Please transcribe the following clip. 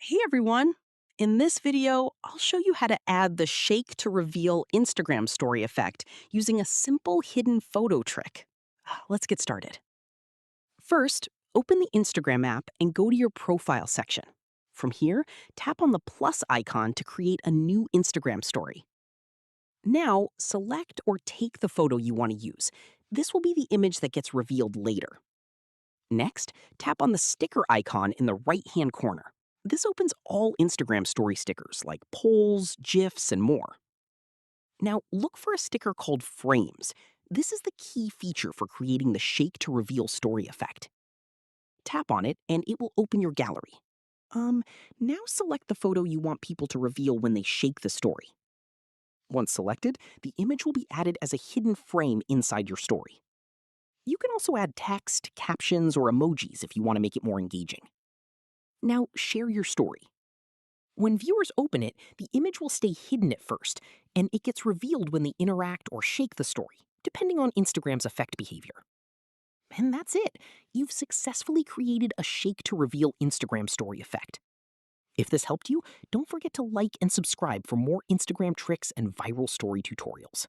Hey everyone! In this video, I'll show you how to add the shake to reveal Instagram story effect using a simple hidden photo trick. Let's get started. First, open the Instagram app and go to your profile section. From here, tap on the plus icon to create a new Instagram story. Now, select or take the photo you want to use. This will be the image that gets revealed later. Next, tap on the sticker icon in the right-hand corner. This opens all Instagram story stickers like polls, GIFs, and more. Now, look for a sticker called Frames. This is the key feature for creating the shake to reveal story effect. Tap on it, and it will open your gallery. Now select the photo you want people to reveal when they shake the story. Once selected, the image will be added as a hidden frame inside your story. You can also add text, captions, or emojis if you want to make it more engaging. Now, share your story. When viewers open it, the image will stay hidden at first, and it gets revealed when they interact or shake the story, depending on Instagram's effect behavior. And that's it. You've successfully created a shake to reveal Instagram story effect. If this helped you, don't forget to like and subscribe for more Instagram tricks and viral story tutorials.